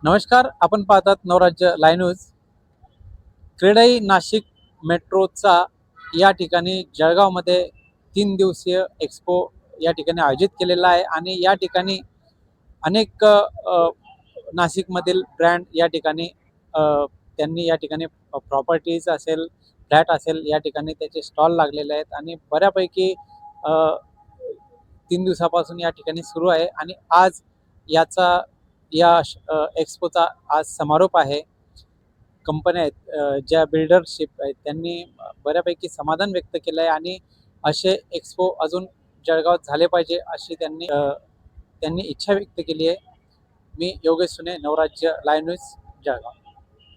नमस्कार. आपण पाहतात नवराज्य लाईव्ह न्यूज. क्रेडाई नाशिक मेट्रोचा या ठिकाणी जळगावमध्ये 3 दिवसीय एक्सपो या ठिकाणी आयोजित केलेला आहे आणि या ठिकाणी अनेक नाशिकमधील ब्रँड या ठिकाणी त्यांनी या ठिकाणी प्रॉपर्टीज असेल, फ्लॅट असेल, या ठिकाणी त्याचे स्टॉल लागलेले आहेत आणि बऱ्यापैकी 3 दिवसापासून या ठिकाणी सुरू आहे आणि आज याचा एक्सपोचा आज समारोप आहे. कंपन्या आहेत, ज्या बिल्डरशिप आहेत, त्यांनी बऱ्यापैकी समाधान व्यक्त केलं आहे आणि असे एक्सपो अजून जळगावात झाले पाहिजे अशी त्यांनी इच्छा व्यक्त केली आहे. मी योगेश सुने, नवराज्य लाईव्ह न्यूज, जळगाव.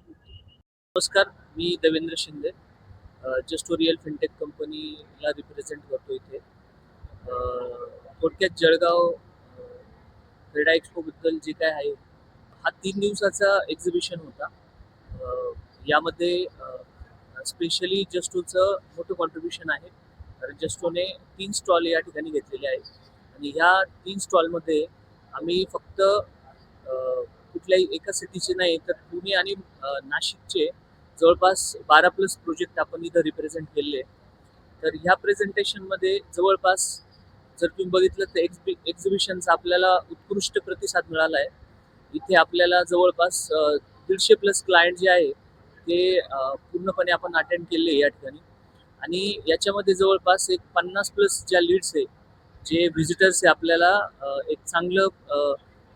नमस्कार, मी देवेंद्र शिंदे, जस्टोरियल फिनटेक कंपनीला रिप्रेझेंट करतो इथे. थोडक्यात जळगाव क्रीडा एक्सपोबद्दल जे काय आहे, हा 3 दिवसाचा एक्झिबिशन होता. यामध्ये स्पेशली जस्टोचं मोठं कॉन्ट्रीब्युशन आहे. कारण जस्टोने 3 स्टॉल या ठिकाणी घेतलेले आहेत आणि ह्या 3 स्टॉलमध्ये आम्ही फक्त कुठल्याही एका सिटीचे नाही, तर पुणे आणि नाशिकचे जवळपास 12+ प्रोजेक्ट आपण इथं रिप्रेझेंट केले. तर ह्या प्रेझेंटेशनमध्ये जवळपास जर तुम्ही बघितलं तर एक्झिबिशनचा आपल्याला उत्कृष्ट प्रतिसाद मिळाला आहे. इथे आपल्याला जवळपास 150+ क्लायंट जे आहे ते पूर्णपणे आपण अटेंड केले या ठिकाणी आणि याच्यामध्ये जवळपास एक 50+ ज्या लीड्स आहे, जे व्हिजिटर्स आहे, आपल्याला एक चांगलं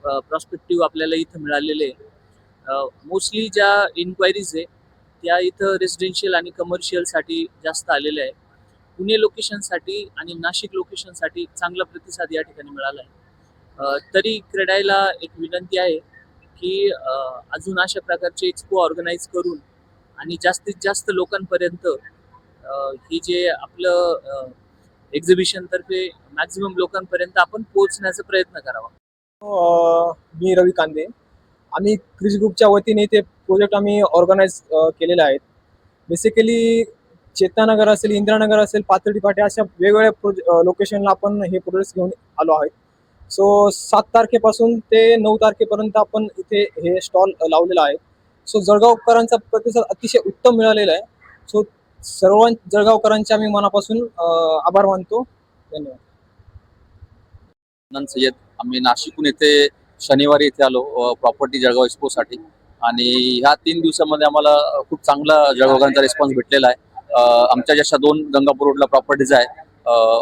प्रॉस्पेक्टिव्ह आपल्याला इथं मिळालेले आहे. मोस्टली ज्या इन्क्वायरीज आहे त्या इथं रेसिडेन्शियल आणि कमर्शियलसाठी जास्त आलेल्या आहे. पुणे लोकेशनसाठी आणि नाशिक लोकेशनसाठी चांगला प्रतिसाद या ठिकाणी मिळाला आहे. तरी क्रेडाईला एक विनंती आहे की अजून अशा प्रकारचे एक्सपो ऑर्गनाईज करून आणि जास्तीत जास्त लोकांपर्यंत हे जे आपलं एक्झिबिशन तर्फे मॅक्झिमम लोकांपर्यंत आपण पोहोचण्याचा प्रयत्न करावा. मी रवी कांदे. आम्ही क्रिस ग्रुपच्या वतीने ते प्रोजेक्ट आम्ही ऑर्गनाईज केलेले आहेत. बेसिकली चेतनानगर असेल, इंदिरानगर असेल, पाथर्डी फाटे अशा वेगवेगळ्या लोकेशनला आपण हे प्रोजेक्ट घेऊन आलो आहेत. सो 7 तारखेपासून ते 9 तारखेपर्यंत आपण इथे हे स्टॉल लावलेला आहे. सो जळगावकरांचा प्रतिसाद अतिशय उत्तम मिळालेला आहे. सो सर्व जळगावकरांचे आम्ही मनापासून आभार मानतो. धन्यवाद. सय्यद, आम्ही नाशिकहून इथे शनिवारी इथे आलो प्रॉपर्टी जळगाव एक्सपोसाठी आणि ह्या 3 दिवसामध्ये आम्हाला खूप चांगला जळगावकरांचा रिस्पॉन्स भेटलेला आहे. आमच्या जशा 2 गंगापूर रोडला प्रॉपर्टीज आहे,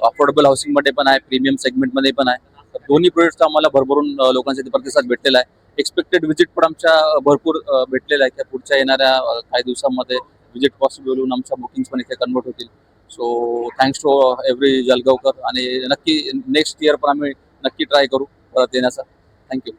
अफोर्डेबल हाऊसिंगमध्ये पण आहे, प्रीमियम सेगमेंटमध्ये पण आहे. तर दोन्ही प्रोजेक्टचा आम्हाला भरभरून लोकांचा प्रतिसाद भेटलेला आहे. एक्सपेक्टेड व्हिजिट पण आमच्या भरपूर भेटलेला आहे. की पुढच्या येणाऱ्या काही दिवसांमध्ये व्हिजिट पॉसिबल होऊन आमच्या बुकिंग्स पण इथे कन्वर्ट होतील. सो थँक्स टू एव्हरी जळगावकर आणि नक्की नेक्स्ट इयर पण आम्ही नक्की ट्राय करू परत येण्याचा. थँक्यू.